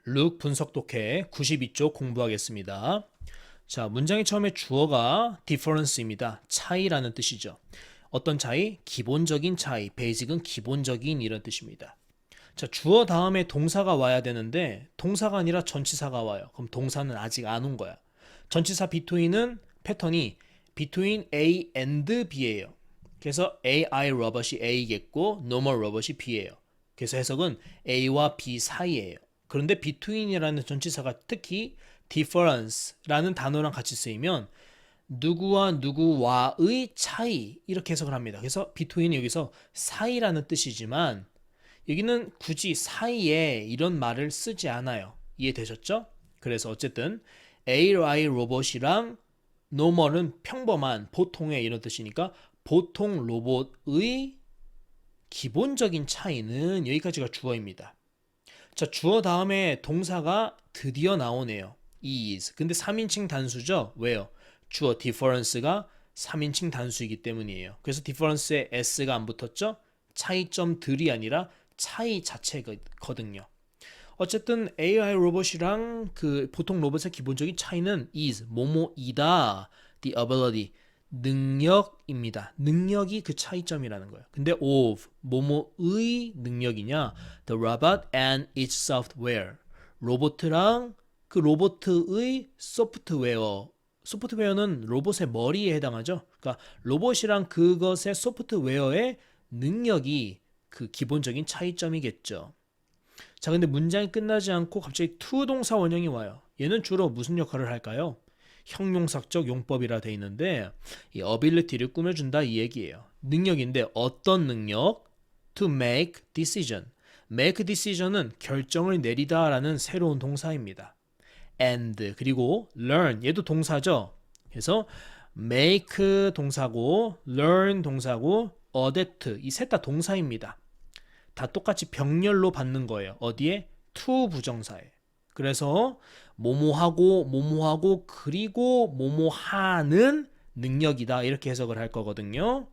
룩 분석 독해 92쪽 공부하겠습니다. 자, 문장의 처음에 주어가 difference입니다. 차이라는 뜻이죠. 어떤 차이? 기본적인 차이. basic은 기본적인 이런 뜻입니다. 자, 주어 다음에 동사가 와야 되는데 동사가 아니라 전치사가 와요. 그럼 동사는 아직 안 온 거야. 전치사 between은 패턴이 between A and B예요. 그래서 AI 로봇이 A겠고 normal 로봇이 B예요. 그래서 해석은 A와 B 사이예요. 그런데 between이라는 전치사가 특히 difference라는 단어랑 같이 쓰이면 누구와 누구와의 차이 이렇게 해석을 합니다. 그래서 between이 여기서 사이라는 뜻이지만 여기는 굳이 사이에 이런 말을 쓰지 않아요. 이해되셨죠? 그래서 어쨌든 AI 로봇이랑 normal은 평범한 보통의 이런 뜻이니까 보통 로봇의 기본적인 차이는 여기까지가 주어입니다. 자, 주어 다음에 동사가 드디어 나오네요. is. 근데 3인칭 단수죠? 왜요? 주어 difference가 3인칭 단수이기 때문이에요. 그래서 difference에 s가 안 붙었죠? 차이점들이 아니라 차이 자체거든요. 어쨌든 AI 로봇이랑 그 보통 로봇의 기본적인 차이는 is, 뭐뭐이다, the ability, 능력입니다. 능력이 그 차이점이라는 거예요. 근데 of, 뭐뭐의 능력이냐, the robot and its software, 로봇이랑 그 로봇의 소프트웨어, 소프트웨어는 로봇의 머리에 해당하죠. 그러니까 로봇이랑 그것의 소프트웨어의 능력이 그 기본적인 차이점이겠죠. 자, 근데 문장이 끝나지 않고 갑자기 to 동사 원형이 와요. 얘는 주로 무슨 역할을 할까요? 형용사적 용법이라 돼 있는데 이 ability를 꾸며준다 이 얘기예요. 능력인데 어떤 능력? To make decision. make decision은 결정을 내리다라는 새로운 동사입니다. and 그리고 learn 얘도 동사죠. 그래서 make 동사고 learn 동사고 adapt 이 셋 다 동사입니다. 다 똑같이 병렬로 받는 거예요. 어디에? to 부정사에. 그래서 뭐뭐하고 그리고 뭐뭐하는 능력이다 이렇게 해석을 할 거거든요.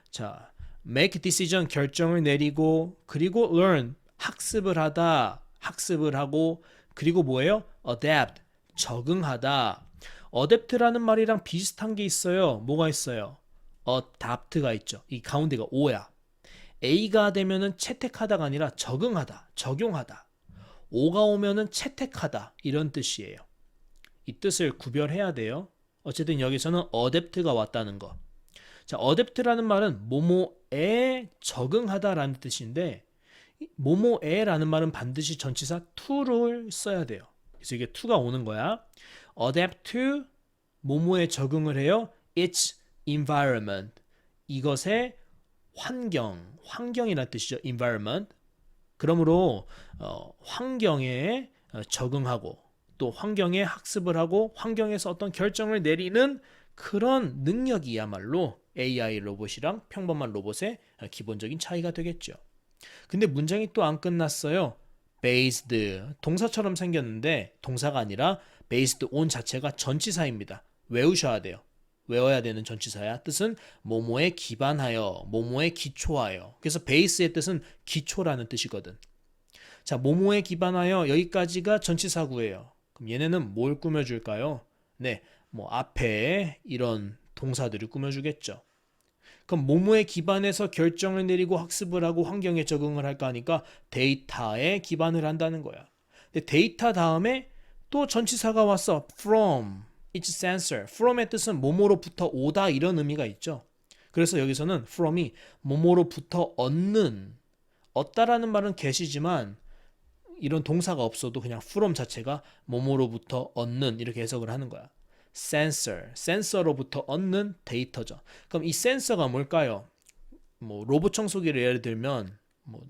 자, make decision 결정을 내리고 그리고 learn 학습을 하다 학습을 하고 그리고 뭐예요? adapt 적응하다. adapt라는 말이랑 비슷한 게 있어요. 뭐가 있어요? adapt가 있죠. 이 가운데가 o야. A가 되면은 채택하다가 아니라 적응하다, 적용하다. O가 오면은 채택하다 이런 뜻이에요. 이 뜻을 구별해야 돼요. 어쨌든 여기서는 adapt가 왔다는 거. 자, adapt라는 말은 뭐뭐에 적응하다라는 뜻인데 뭐뭐에라는 말은 반드시 전치사 to를 써야 돼요. 그래서 이게 to가 오는 거야. adapt to 뭐뭐에 적응을 해요. its environment. 이것의 환경이라는 뜻이죠. environment. 그러므로 환경에 적응하고 또 환경에 학습을 하고 환경에서 어떤 결정을 내리는 그런 능력이야말로 AI 로봇이랑 평범한 로봇의 기본적인 차이가 되겠죠. 근데 문장이 또 안 끝났어요. based 동사처럼 생겼는데 동사가 아니라 based on 자체가 전치사입니다. 외우셔야 돼요. 외워야 되는 전치사야. 뜻은 뭐뭐에 기반하여, 뭐뭐에 기초하여. 그래서 베이스의 뜻은 기초라는 뜻이거든. 자, 뭐뭐에 기반하여 여기까지가 전치사구예요. 그럼 얘네는 뭘 꾸며줄까요? 네, 뭐 앞에 이런 동사들을 꾸며주겠죠. 그럼 뭐뭐에 기반해서 결정을 내리고 학습을 하고 환경에 적응을 할까 하니까 데이터에 기반을 한다는 거야. 근데 데이터 다음에 또 전치사가 왔어. from. its sensor. from의 뜻은 뭐뭐로부터 오다 이런 의미가 있죠. 그래서 여기서는 from이 뭐뭐로부터 얻다라는 말은 get이지만 이런 동사가 없어도 그냥 from 자체가 뭐뭐로부터 얻는 이렇게 해석을 하는 거야. 센서로부터 얻는 데이터죠. 그럼 이 센서가 뭘까요? 뭐 로봇 청소기를 예를 들면 뭐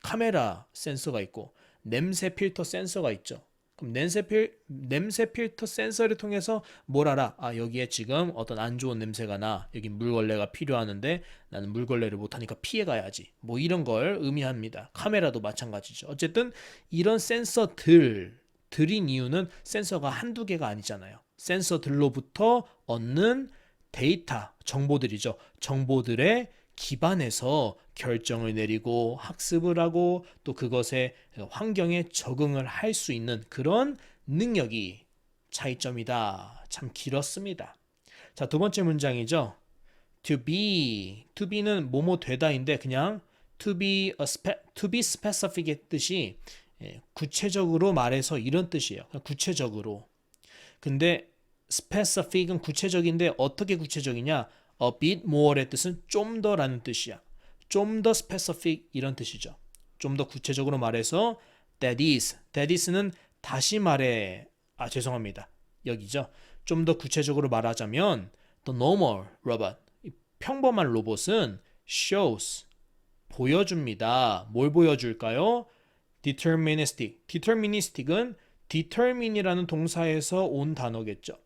카메라 센서가 있고 냄새 필터 센서가 있죠. 그럼 냄새 필터 센서를 통해서 뭘 알아? 아, 여기에 지금 어떤 안 좋은 냄새가 나. 여기 물걸레가 필요하는데 나는 물걸레를 못하니까 피해가야지. 뭐 이런 걸 의미합니다. 카메라도 마찬가지죠. 어쨌든 이런 센서들인 이유는 센서가 한두 개가 아니잖아요. 센서들로부터 얻는 데이터, 정보들이죠. 정보들의 기반해서 결정을 내리고 학습을 하고 또 그것의 환경에 적응을 할 수 있는 그런 능력이 차이점이다. 참 길었습니다. 자, 두 번째 문장이죠. to be는 뭐뭐 되다인데 그냥 to be specific의 뜻이 구체적으로 말해서 이런 뜻이에요. 구체적으로. 근데 specific은 구체적인데 어떻게 구체적이냐? a bit more의 뜻은 좀 더라는 뜻이야. 좀 더 specific 이런 뜻이죠. 좀 더 구체적으로 말해서 that is는 다시 말해. 죄송합니다. 여기죠. 좀 더 구체적으로 말하자면 the normal robot, 평범한 로봇은 shows, 보여줍니다. 뭘 보여줄까요? deterministic은 determine이라는 동사에서 온 단어겠죠.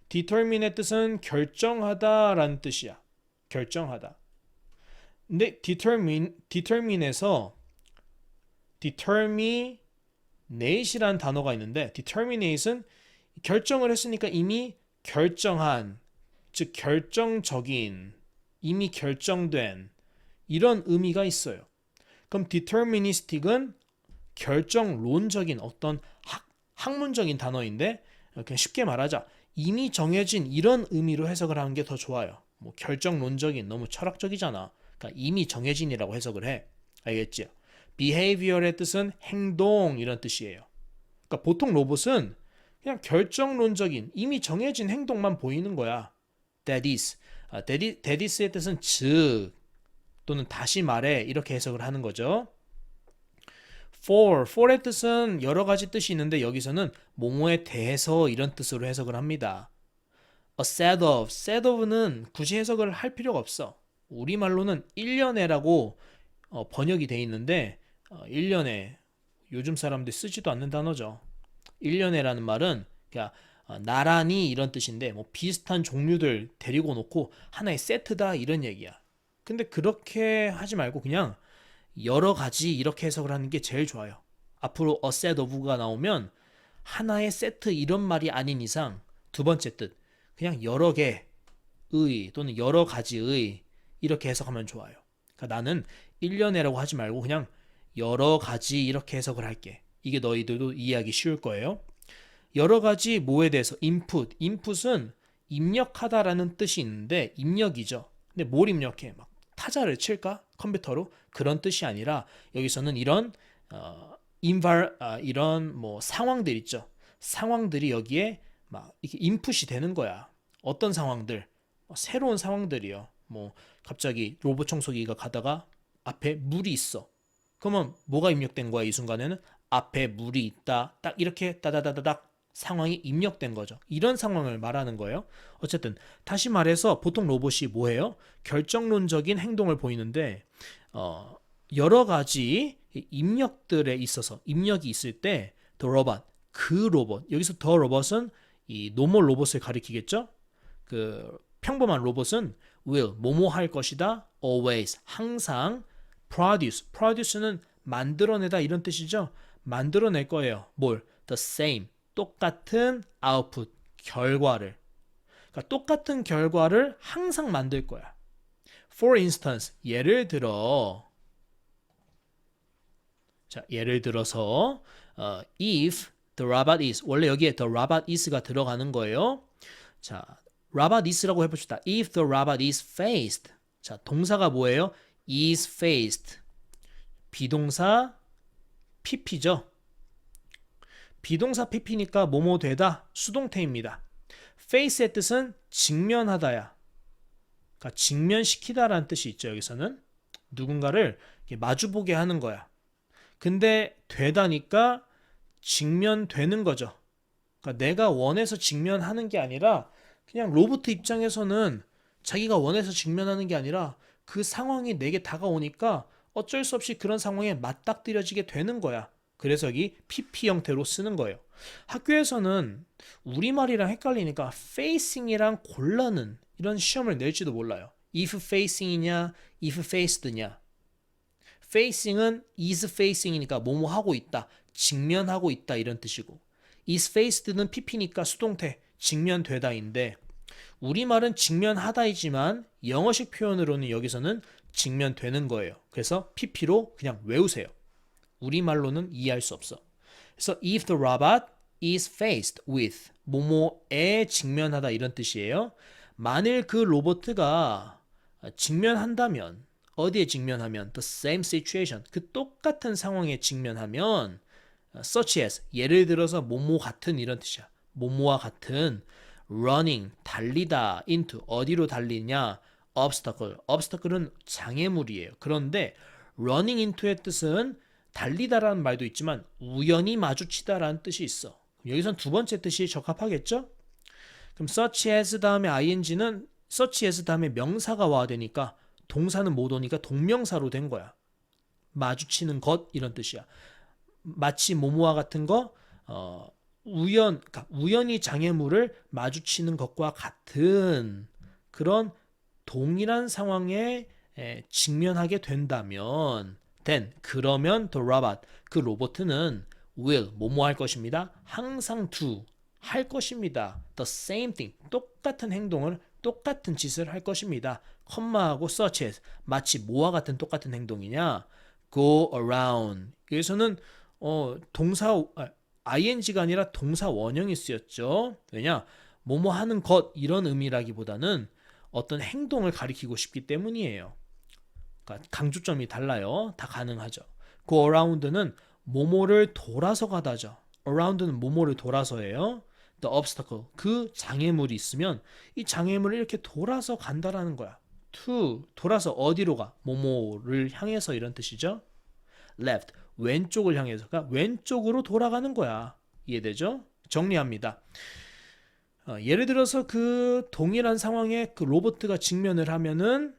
determine의 뜻은 결정하다라는 뜻이야. 결정하다. 근데 determine에서 determinate이라는 단어가 있는데 determinate은 결정을 했으니까 이미 결정한, 즉 결정적인, 이미 결정된 이런 의미가 있어요. 그럼 deterministic은 결정론적인 어떤 학문적인 단어인데 그냥 쉽게 말하자 이미 정해진 이런 의미로 해석을 하는 게 더 좋아요. 뭐 결정론적인 너무 철학적이잖아. 그러니까 이미 정해진이라고 해석을 해. 알겠지? behavior의 뜻은 행동 이런 뜻이에요. 그러니까 보통 로봇은 그냥 결정론적인 이미 정해진 행동만 보이는 거야. that is의 뜻은 즉 또는 다시 말해 이렇게 해석을 하는 거죠. for의 뜻은 여러 가지 뜻이 있는데 여기서는 뭐뭐에 대해서 이런 뜻으로 해석을 합니다. a set of는 굳이 해석을 할 필요가 없어. 우리말로는 1년에라고 번역이 돼 있는데 1년에 요즘 사람들 쓰지도 않는 단어죠. 1년에라는 말은 그냥 나란히 이런 뜻인데 뭐 비슷한 종류들 데리고 놓고 하나의 세트다 이런 얘기야. 근데 그렇게 하지 말고 그냥 여러 가지 이렇게 해석을 하는 게 제일 좋아요. 앞으로 a set of가 나오면 하나의 세트 이런 말이 아닌 이상 두 번째 뜻 그냥 여러 개의 또는 여러 가지의 이렇게 해석하면 좋아요. 그러니까 나는 1년에라고 하지 말고 그냥 여러 가지 이렇게 해석을 할게. 이게 너희들도 이해하기 쉬울 거예요. 여러 가지 뭐에 대해서 input은 입력하다라는 뜻이 있는데 입력이죠. 근데 뭘 입력해? 막 타자를 칠까? 컴퓨터로? 그런 뜻이 아니라 여기서는 이런 이런 뭐 상황들 있죠. 상황들이 여기에 막 이렇게 인풋이 되는 거야. 어떤 상황들? 새로운 상황들이요. 뭐 갑자기 로봇 청소기가 가다가 앞에 물이 있어. 그러면 뭐가 입력된 거야? 이 순간에는 앞에 물이 있다. 딱 이렇게 따다다다닥 상황이 입력된 거죠. 이런 상황을 말하는 거예요. 어쨌든 다시 말해서 보통 로봇이 뭐예요? 결정론적인 행동을 보이는데 여러 가지 입력들에 있어서 입력이 있을 때 the robot, 그 로봇, 여기서 the robot은 이 노멀 로봇을 가리키겠죠? 그 평범한 로봇은 will, 뭐뭐 할 것이다, always, 항상, produce는 만들어내다 이런 뜻이죠? 만들어낼 거예요. 뭘? the same, 똑같은 output, 결과를. 그러니까 똑같은 결과를 항상 만들 거야. For instance, 예를 들어서 if the robot is, 원래 여기에 the robot is가 들어가는 거예요. 자, robot is라고 해봅시다. If the robot is faced. 자, 동사가 뭐예요? is faced. 비동사 pp죠. 비동사 pp니까 뭐뭐 되다 수동태입니다. face의 뜻은 직면하다야. 그러니까 직면시키다라는 뜻이 있죠. 여기서는 누군가를 마주보게 하는 거야. 근데 되다니까 직면되는 거죠. 그러니까 내가 원해서 직면하는 게 아니라 그냥 로봇 입장에서는 자기가 원해서 직면하는 게 아니라 그 상황이 내게 다가오니까 어쩔 수 없이 그런 상황에 맞닥뜨려지게 되는 거야. 그래서 여기 PP 형태로 쓰는 거예요. 학교에서는 우리말이랑 헷갈리니까 facing이랑 골라는 이런 시험을 낼지도 몰라요. if facing이냐, if faced냐. facing은 is facing이니까 뭐뭐 하고 있다, 직면하고 있다 이런 뜻이고 is faced는 PP니까 수동태, 직면되다인데 우리말은 직면하다이지만 영어식 표현으로는 여기서는 직면되는 거예요. 그래서 PP로 그냥 외우세요. 우리말로는 이해할 수 없어. 그래서 if the robot is faced with 뭐뭐에 직면하다 이런 뜻이에요. 만일 그 로봇가 직면한다면 어디에 직면하면 the same situation 그 똑같은 상황에 직면하면 such as 예를 들어서 뭐뭐 같은 이런 뜻이야. 뭐뭐와 같은 running 달리다 into 어디로 달리냐 obstacle obstacle은 장애물이에요. 그런데 running into의 뜻은 달리다라는 말도 있지만 우연히 마주치다라는 뜻이 있어. 여기선 두 번째 뜻이 적합하겠죠? 그럼 such as 다음에 ing는 such as 다음에 명사가 와야 되니까 동사는 못 오니까 동명사로 된 거야. 마주치는 것 이런 뜻이야. 마치 뭐뭐와 같은 거 그러니까 우연히 장애물을 마주치는 것과 같은 그런 동일한 상황에 직면하게 된다면 then 그러면 the robot 그 로봇은 will 뭐뭐 할 것입니다. 항상 do 할 것입니다. the same thing 똑같은 행동을 똑같은 짓을 할 것입니다. 컴마하고 such as 마치 뭐와 같은 똑같은 행동이냐 go around 여기서는 동사 ing가 아니라 동사 원형이 쓰였죠. 왜냐 뭐뭐 하는 것 이런 의미라기보다는 어떤 행동을 가리키고 싶기 때문이에요. 그러니까 강조점이 달라요. 다 가능하죠. go around는 뭐뭐를 돌아서 가다죠. around는 뭐뭐를 돌아서예요. the obstacle 그 장애물이 있으면 이 장애물을 이렇게 돌아서 간다라는 거야. to 돌아서 어디로 가? 뭐뭐를 향해서 이런 뜻이죠. left 왼쪽을 향해서가 왼쪽으로 돌아가는 거야. 이해되죠? 정리합니다. 예를 들어서 그 동일한 상황에 그 로봇가 직면을 하면은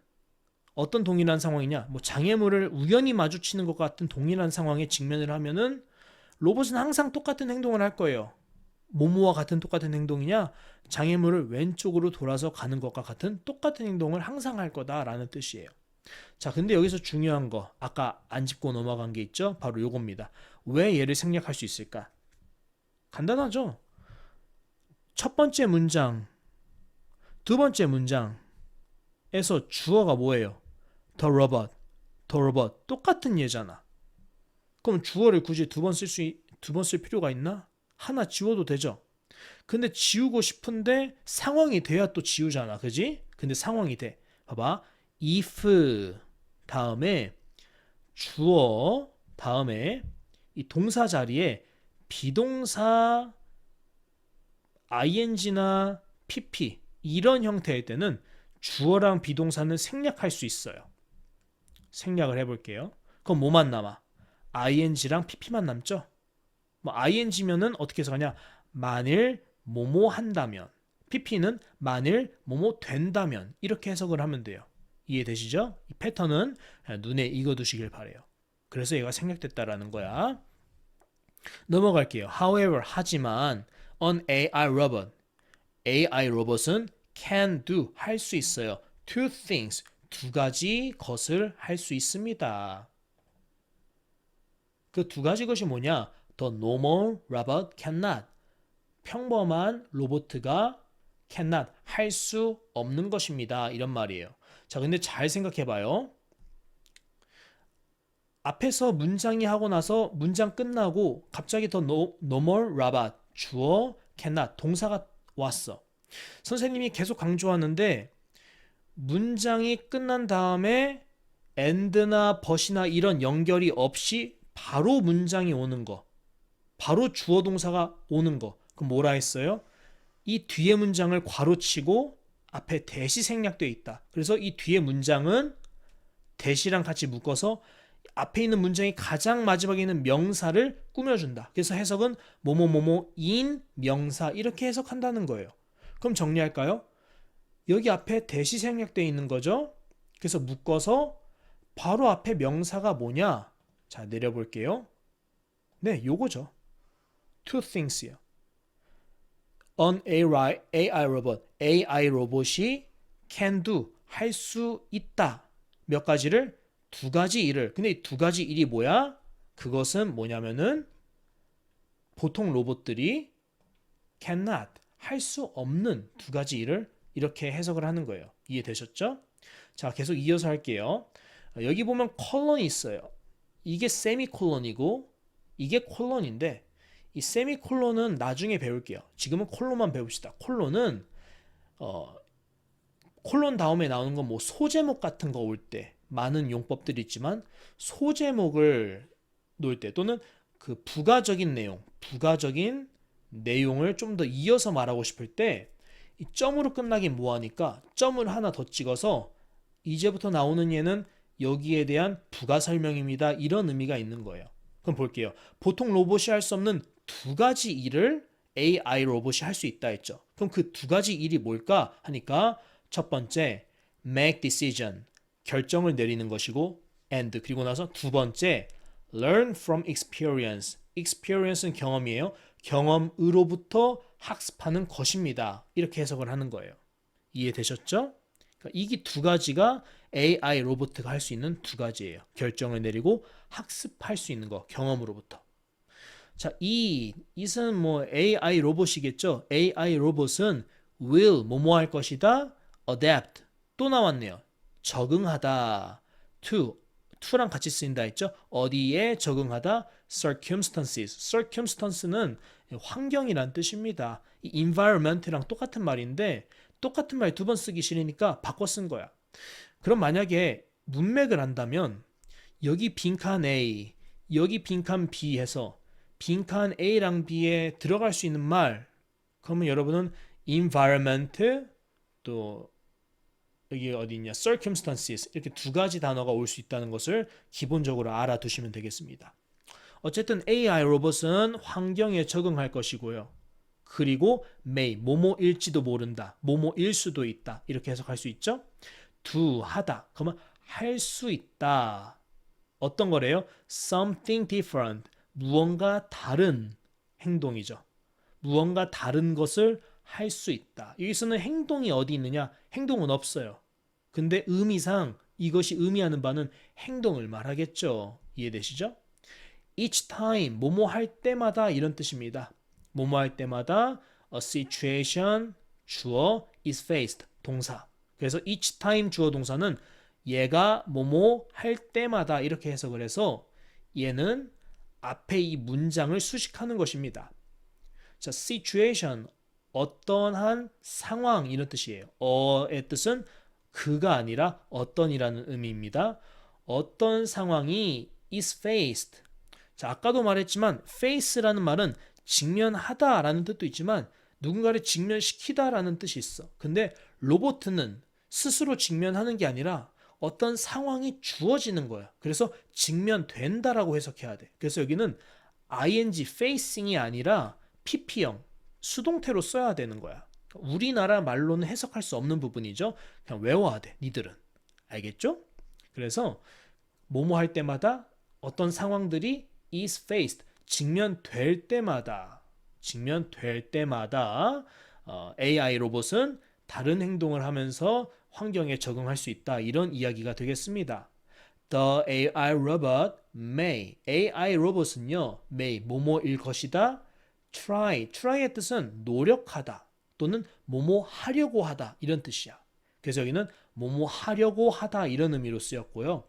어떤 동일한 상황이냐? 뭐 장애물을 우연히 마주치는 것 같은 동일한 상황에 직면을 하면은 로봇은 항상 똑같은 행동을 할 거예요. 뭐뭐와 같은 똑같은 행동이냐? 장애물을 왼쪽으로 돌아서 가는 것과 같은 똑같은 행동을 항상 할 거다라는 뜻이에요. 자, 근데 여기서 중요한 거 아까 안 짚고 넘어간 게 있죠? 바로 요겁니다. 왜 얘를 생략할 수 있을까? 간단하죠? 첫 번째 문장, 두 번째 문장에서 주어가 뭐예요? The robot. 똑같은 예잖아. 그럼 주어를 굳이 두 번 쓸 필요가 있나? 하나 지워도 되죠. 근데 지우고 싶은데 상황이 돼야 또 지우잖아. 그지? 근데 상황이 돼. 봐봐. if 다음에 주어 다음에 이 동사 자리에 비동사 ing나 pp 이런 형태일 때는 주어랑 비동사는 생략할 수 있어요. 생략을 해볼게요. 그럼 뭐만 남아? ing랑 pp만 남죠? 뭐 ing면은 어떻게 해서 가냐? 만일 뭐뭐 한다면 pp는 만일 뭐뭐 된다면 이렇게 해석을 하면 돼요. 이해되시죠? 이 패턴은 눈에 익어두시길 바래요. 그래서 얘가 생략됐다라는 거야. 넘어갈게요. However, 하지만 an AI 로봇은 can do, 할 수 있어요. two things, 두 가지 것을 할 수 있습니다. 그 두 가지 것이 뭐냐? The normal robot cannot. 평범한 로봇가 cannot, 할 수 없는 것입니다. 이런 말이에요. 자, 근데 잘 생각해봐요. 앞에서 문장이 하고 나서 문장 끝나고 갑자기 더 normal robot 주어 cannot 동사가 왔어. 선생님이 계속 강조하는데 문장이 끝난 다음에 and나 but이나 이런 연결이 없이 바로 문장이 오는 거, 바로 주어 동사가 오는 거. 그럼 뭐라 했어요? 이 뒤에 문장을 괄호치고 앞에 대시 생략되어 있다. 그래서 이 뒤에 문장은 대시랑 같이 묶어서 앞에 있는 문장이 가장 마지막에 있는 명사를 꾸며준다. 그래서 해석은 뭐뭐뭐뭐인 명사 이렇게 해석한다는 거예요. 그럼 정리할까요? 여기 앞에 대시 생략되어 있는 거죠. 그래서 묶어서 바로 앞에 명사가 뭐냐? 자, 내려볼게요. 네, 요거죠. two things요. An AI 로봇이 can do, 할 수 있다. 몇 가지를? 두 가지 일을. 근데 이 두 가지 일이 뭐야? 그것은 뭐냐면은 보통 로봇들이 cannot, 할 수 없는 두 가지 일을 이렇게 해석을 하는 거예요. 이해되셨죠? 자, 계속 이어서 할게요. 여기 보면 콜론이 있어요. 이게 세미콜론이고 이게 콜론인데 이 세미콜론은 나중에 배울게요. 지금은 콜론만 배웁시다. 콜론은 콜론 다음에 나오는 건 뭐 소제목 같은 거 올 때 많은 용법들이 있지만 소제목을 놓을 때 또는 그 부가적인 내용을 좀 더 이어서 말하고 싶을 때 이 점으로 끝나긴 뭐하니까 점을 하나 더 찍어서 이제부터 나오는 얘는 여기에 대한 부가 설명입니다. 이런 의미가 있는 거예요. 그럼 볼게요. 보통 로봇이 할 수 없는 두 가지 일을 AI 로봇이 할 수 있다 했죠. 그럼 그 두 가지 일이 뭘까 하니까 첫 번째 make decision 결정을 내리는 것이고 and 그리고 나서 두 번째 learn from experience experience는 경험이에요. 경험으로부터 학습하는 것입니다. 이렇게 해석을 하는 거예요. 이해되셨죠? 그러니까 이게 두 가지가 AI 로봇가 할 수 있는 두 가지예요. 결정을 내리고 학습할 수 있는 거 경험으로부터. 자, 이는 뭐 AI 로봇이겠죠. AI 로봇은 will 뭐뭐 할 것이다. adapt 또 나왔네요. 적응하다. to랑 같이 쓰인다 했죠. 어디에 적응하다. circumstance는 환경이란 뜻입니다. 이 environment랑 똑같은 말인데 똑같은 말 두 번 쓰기 싫으니까 바꿔 쓴 거야. 그럼 만약에 문맥을 한다면 여기 빈칸 A, 여기 빈칸 B 해서 빈칸 A랑 B에 들어갈 수 있는 말 그러면 여러분은 environment 또 여기 어디 있냐 circumstances 이렇게 두 가지 단어가 올 수 있다는 것을 기본적으로 알아두시면 되겠습니다. 어쨌든 AI 로봇은 환경에 적응할 것이고요. 그리고 may 뭐뭐일지도 모른다. 뭐뭐일 수도 있다. 이렇게 해석할 수 있죠. do 하다. 그러면 할 수 있다. 어떤 거래요? something different. 무언가 다른 행동이죠. 무언가 다른 것을 할 수 있다. 여기서는 행동이 어디 있느냐? 행동은 없어요. 근데 의미상 이것이 의미하는 바는 행동을 말하겠죠. 이해되시죠? each time 뭐뭐 할 때마다 이런 뜻입니다. 뭐뭐 할 때마다 a situation 주어 is faced 동사. 그래서 each time 주어 동사는 얘가 뭐뭐 할 때마다 이렇게 해석을 해서 얘는 앞에 이 문장을 수식하는 것입니다. 자, situation 어떠한 상황 이런 뜻이에요. 의 뜻은 그가 아니라 어떤이라는 의미입니다. 어떤 상황이 is faced. 자, 아까도 말했지만 face라는 말은 직면하다라는 뜻도 있지만 누군가를 직면시키다라는 뜻이 있어. 근데 로봇은 스스로 직면하는 게 아니라 어떤 상황이 주어지는 거야. 그래서 직면된다라고 해석해야 돼. 그래서 여기는 ing facing이 아니라 pp형 수동태로 써야 되는 거야. 우리나라 말로는 해석할 수 없는 부분이죠. 그냥 외워야 돼. 니들은. 알겠죠? 그래서 뭐뭐 할 때마다 어떤 상황들이 is faced 직면될 때마다 AI 로봇은 다른 행동을 하면서 환경에 적응할 수 있다. 이런 이야기가 되겠습니다. The AI robot AI 로봇은요 may 뭐뭐일 것이다. try의 뜻은 노력하다 또는 뭐뭐 하려고 하다 이런 뜻이야. 그래서 여기는 뭐뭐 하려고 하다 이런 의미로 쓰였고요.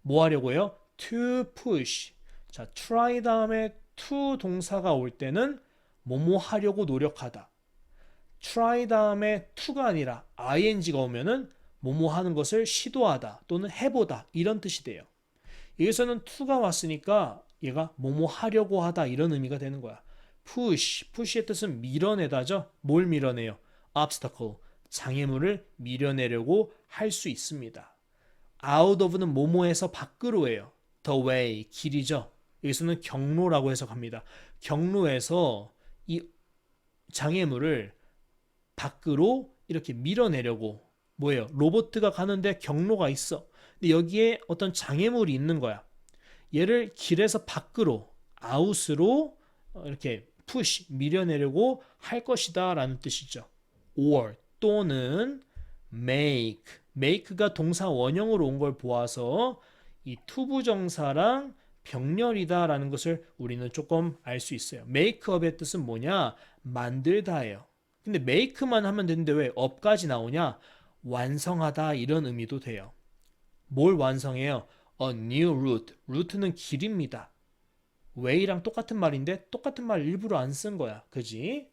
뭐 하려고요? to push. 자, try 다음에 to 동사가 올 때는 뭐뭐 하려고 노력하다. try 다음에 to가 아니라 ing가 오면은 뭐뭐 하는 것을 시도하다 또는 해보다 이런 뜻이 돼요. 여기서는 to가 왔으니까 얘가 뭐뭐 하려고 하다 이런 의미가 되는 거야. push의 뜻은 밀어내다죠. 뭘 밀어내요? obstacle, 장애물을 밀어내려고 할 수 있습니다. out of는 뭐뭐에서 밖으로예요. the way, 길이죠. 여기서는 경로라고 해석합니다. 경로에서 이 장애물을 밖으로 이렇게 밀어내려고 뭐예요? 로봇가 가는데 경로가 있어. 근데 여기에 어떤 장애물이 있는 거야. 얘를 길에서 밖으로 out으로 이렇게 push 밀어내려고 할 것이다 라는 뜻이죠. or 또는 make가 동사 원형으로 온 걸 보아서 이 투부정사랑 병렬이다 라는 것을 우리는 조금 알 수 있어요. make up의 뜻은 뭐냐? 만들다예요. 근데 make만 하면 되는데 왜 up까지 나오냐? 완성하다 이런 의미도 돼요. 뭘 완성해요? A new route. 루트는 길입니다. way랑 똑같은 말인데 똑같은 말 일부러 안 쓴 거야. 그지?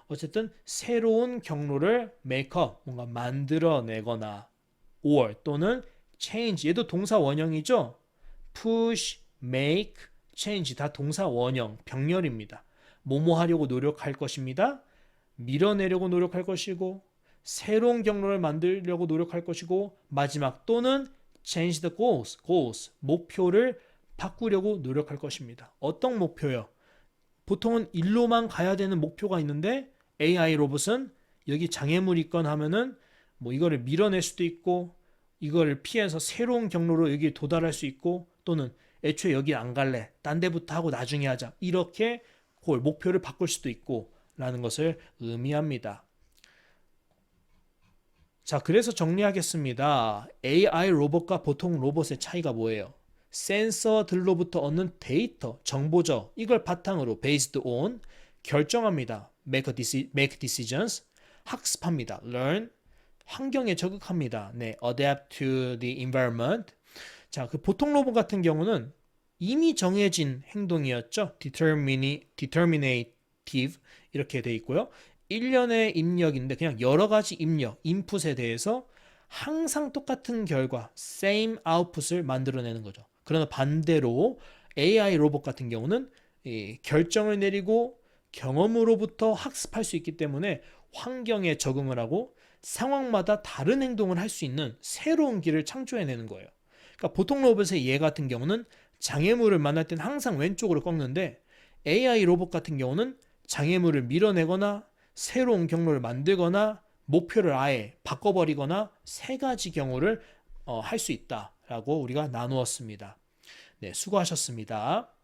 어쨌든 새로운 경로를 make up, 뭔가 만들어내거나 or 또는 change, 얘도 동사 원형이죠? push, make, change 다 동사 원형, 병렬입니다. 뭐뭐 하려고 노력할 것입니다. 밀어내려고 노력할 것이고 새로운 경로를 만들려고 노력할 것이고 마지막 또는 change the goals, 목표를 바꾸려고 노력할 것입니다. 어떤 목표요? 보통은 일로만 가야 되는 목표가 있는데 AI 로봇은 여기 장애물이 있건 하면은 뭐 이거를 밀어낼 수도 있고 이거를 피해서 새로운 경로로 여기 도달할 수 있고 또는 애초에 여기 안 갈래. 딴 데부터 하고 나중에 하자. 이렇게 그걸 목표를 바꿀 수도 있고 라는 것을 의미합니다. 자, 그래서 정리하겠습니다. AI 로봇과 보통 로봇의 차이가 뭐예요? 센서들로부터 얻는 데이터, 정보죠. 이걸 바탕으로 based on 결정합니다. make decisions, 학습합니다. learn, 환경에 적응합니다. 네, adapt to the environment. 자, 그 보통 로봇 같은 경우는 이미 정해진 행동이었죠. determinative 이렇게 돼 있고요. 일련의 입력인데 그냥 여러 가지 입력, 인풋에 대해서 항상 똑같은 결과, same output을 만들어내는 거죠. 그러나 반대로 AI 로봇 같은 경우는 결정을 내리고 경험으로부터 학습할 수 있기 때문에 환경에 적응을 하고 상황마다 다른 행동을 할 수 있는 새로운 길을 창조해내는 거예요. 그러니까 보통 로봇의 얘 같은 경우는 장애물을 만날 땐 항상 왼쪽으로 꺾는데 AI 로봇 같은 경우는 장애물을 밀어내거나 새로운 경로를 만들거나 목표를 아예 바꿔버리거나 세 가지 경우를 할 수 있다라고 우리가 나누었습니다. 네, 수고하셨습니다.